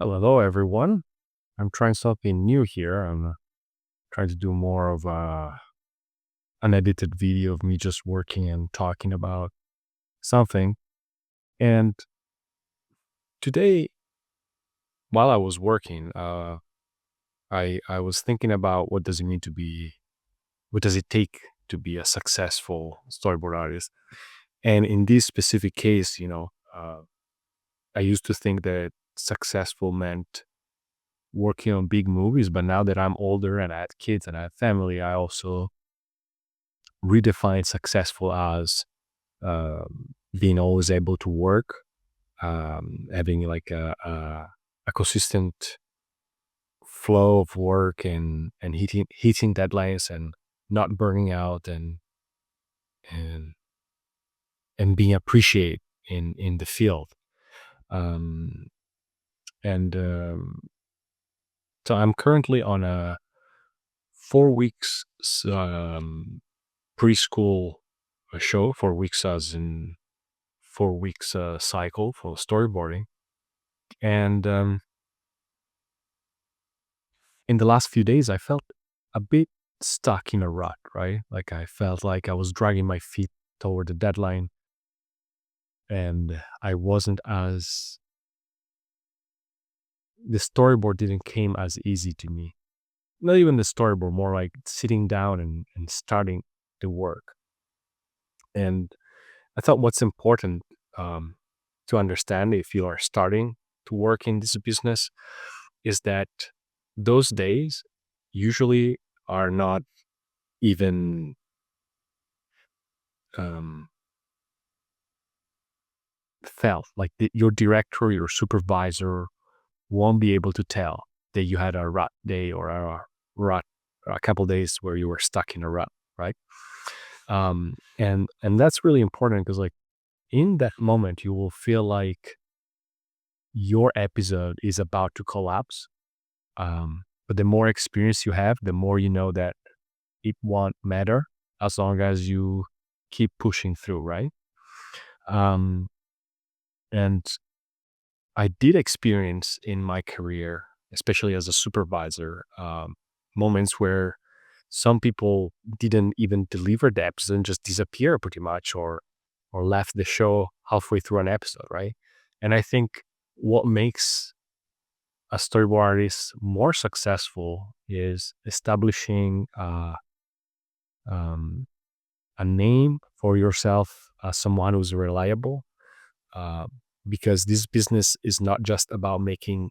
Hello, everyone. I'm trying something new here. I'm trying to do more of a unedited video of me just working and talking about something. And today, while I was working, I was thinking about what does it take to be a successful storyboard artist. And in this specific case, I used to think that successful meant working on big movies, but now that I'm older and I had kids and I have family, I also redefine successful as being always able to work, having like a consistent flow of work and hitting deadlines and not burning out and and being appreciated in the field. Um, and So I'm currently on a 4 weeks preschool show, 4 weeks as in 4 weeks cycle for storyboarding. And in the last few days, I felt a bit stuck in a rut, right? Like I felt like I was dragging my feet toward the deadline and I wasn't as, the storyboard didn't came as easy to me. Not even the storyboard, more like sitting down and starting the work. And I thought what's important um, to understand if you are starting to work in this business is that those days usually are not even um, felt like your director, your supervisor won't be able to tell that you had a rut day or rut, a couple days where you were stuck in a rut, right? And that's really important because like in that moment, you will feel like your episode is about to collapse. But the more experience you have, the more you know that it won't matter as long as you keep pushing through, right? Um, and I did experience in my career, especially as a supervisor, moments where some people didn't even deliver the episode and just disappear pretty much, or left the show halfway through an episode, right? And I think what makes a storyboard artist more successful is establishing um, a name for yourself as someone who's reliable, uh, because this business is not just about making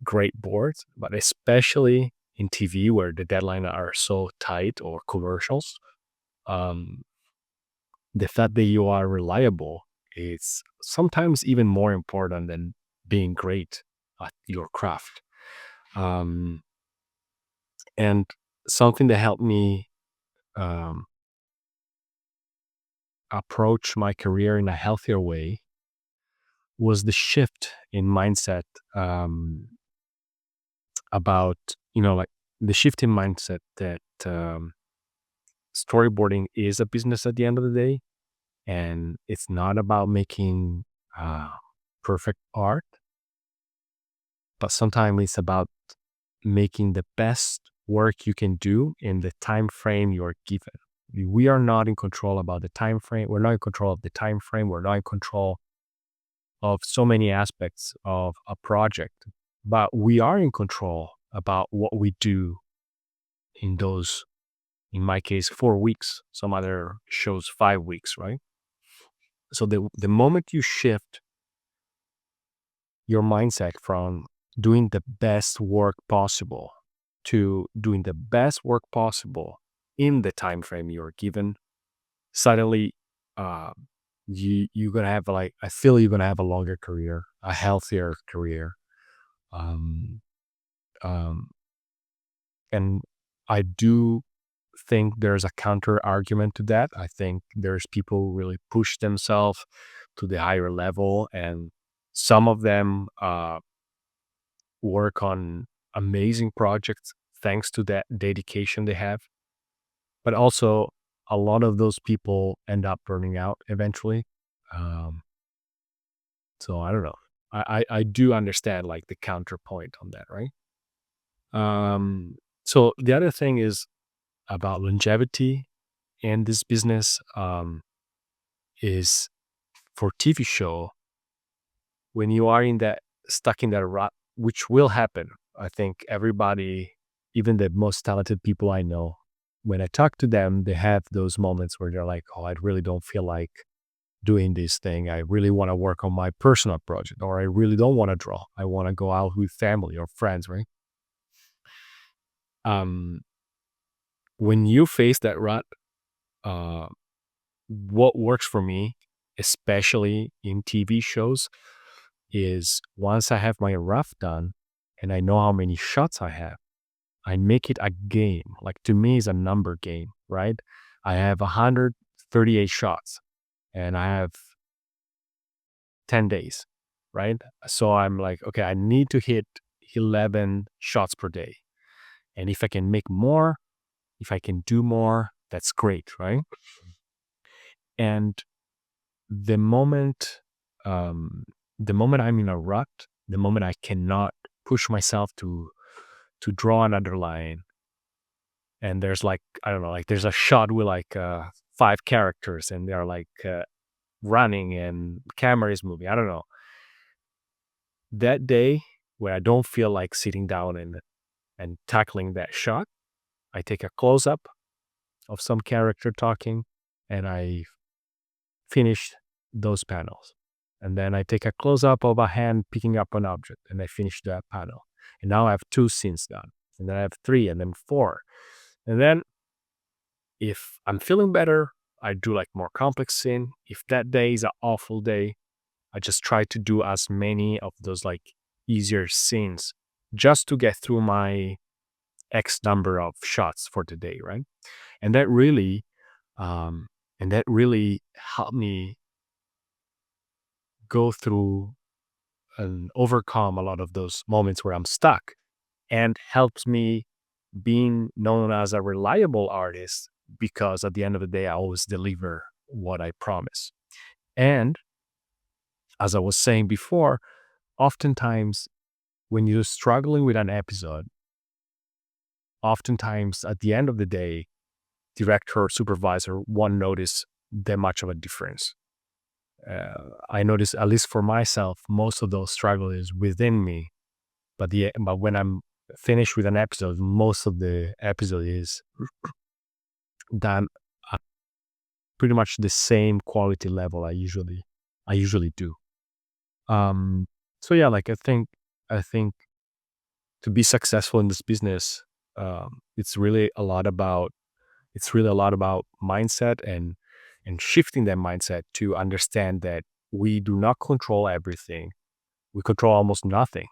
great boards, but especially in TV where the deadlines are so tight or commercials. Um, the fact that you are reliable is sometimes even more important than being great at your craft. Um, and something that helped me um, approach my career in a healthier way was the shift in mindset, um, about, like the shift in mindset that storyboarding is a business at the end of the day. And it's not about making uh, perfect art, but sometimes it's about making the best work you can do in the time frame you're given. We are not in control about the time frame. We're not in control of the time frame. We're not in control of so many aspects of a project, but we are in control about what we do in those, in my case, 4 weeks, some other shows 5 weeks, right? So the moment you shift your mindset from doing the best work possible to doing the best work possible in the time frame you're given, suddenly uh, you're gonna have, like, I feel you're gonna have a longer career, a healthier career. Um, um, and I do think there's a counter argument to that. I think there's people who really push themselves to the higher level, and some of them work on amazing projects thanks to that dedication they have. But also, a lot of those people end up burning out eventually. Um, so I don't know. I do understand like the counterpoint on that, right? So the other thing is about longevity in this business, is for TV show, when you are in that stuck in that rut, which will happen. I think everybody, even the most talented people I know, when I talk to them, they have those moments where they're like, "Oh, I really don't feel like doing this thing. I really want to work on my personal project, or I really don't want to draw. I want to go out with family or friends." Right? Um, when you face that rut, uh, what works for me, especially in TV shows, is once I have my rough done and I know how many shots I have, I make it a game. Like to me, it's a number game, right? I have 138 shots and I have 10 days, right? So I'm like, okay, I need to hit 11 shots per day. And if I can make more, if I can do more, that's great, right? And the moment, um, the moment I'm in a rut, the moment I cannot push myself to draw another line, and there's like, I don't know, like there's a shot with like five characters, and they're like running, and camera is moving. I don't know. That day where I don't feel like sitting down and tackling that shot, I take a close up of some character talking, and I finish those panels. And then I take a close up of a hand picking up an object, and I finish that panel. And now I have two scenes done. And then I have three, and then four. And then if I'm feeling better, I do like more complex scene. If that day is an awful day, I just try to do as many of those like easier scenes just to get through my X number of shots for the day, right? And that really, um, and that really helped me go through and overcome a lot of those moments where I'm stuck, and helps me being known as a reliable artist, because at the end of the day, I always deliver what I promise. And as I was saying before, oftentimes when you're struggling with an episode, oftentimes at the end of the day, director or supervisor won't notice that much of a difference. I notice, at least for myself, most of those struggle is within me. But when I'm finished with an episode, most of the episode is done at pretty much the same quality level I usually do. Um, so yeah, like I think to be successful in this business, it's really a lot about mindset, and shifting that mindset to understand that we do not control everything. We control almost nothing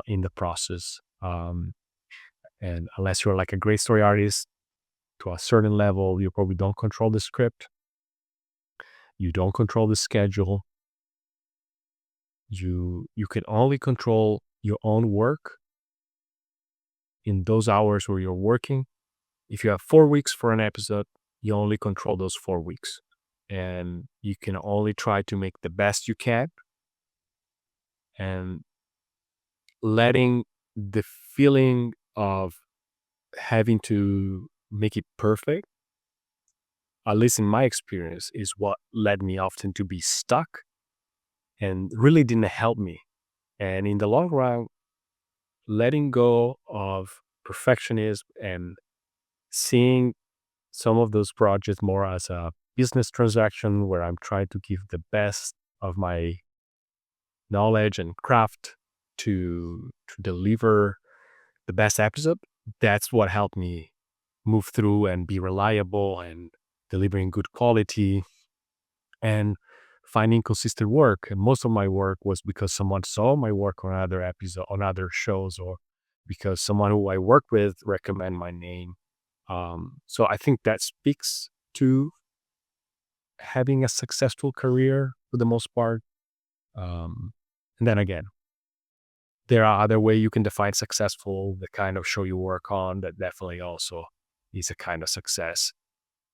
in the process. And unless you're like a great story artist to a certain level, you probably don't control the script. You don't control the schedule. You can only control your own work in those hours where you're working. If you have 4 weeks for an episode, you only control those 4 weeks. And you can only try to make the best you can, and letting the feeling of having to make it perfect, at least in my experience, is what led me often to be stuck and really didn't help me. And in the long run, letting go of perfectionism and seeing some of those projects more as a business transaction where I'm trying to give the best of my knowledge and craft to deliver the best episode, that's what helped me move through and be reliable and delivering good quality and finding consistent work. And most of my work was because someone saw my work on other episode, on other shows, or because someone who I worked with recommend my name. So I think that speaks to having a successful career for the most part. Um, and then again, there are other way you can define successful. The kind of show you work on, that definitely also is a kind of success.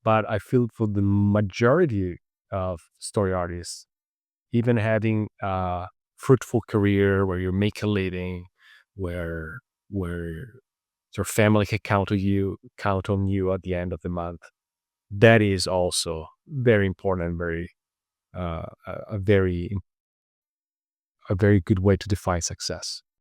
But I feel for the majority of story artists, even having a fruitful career where you make a living, where your family can count on you at the end of the month. That is also very important and very a very good way to define success.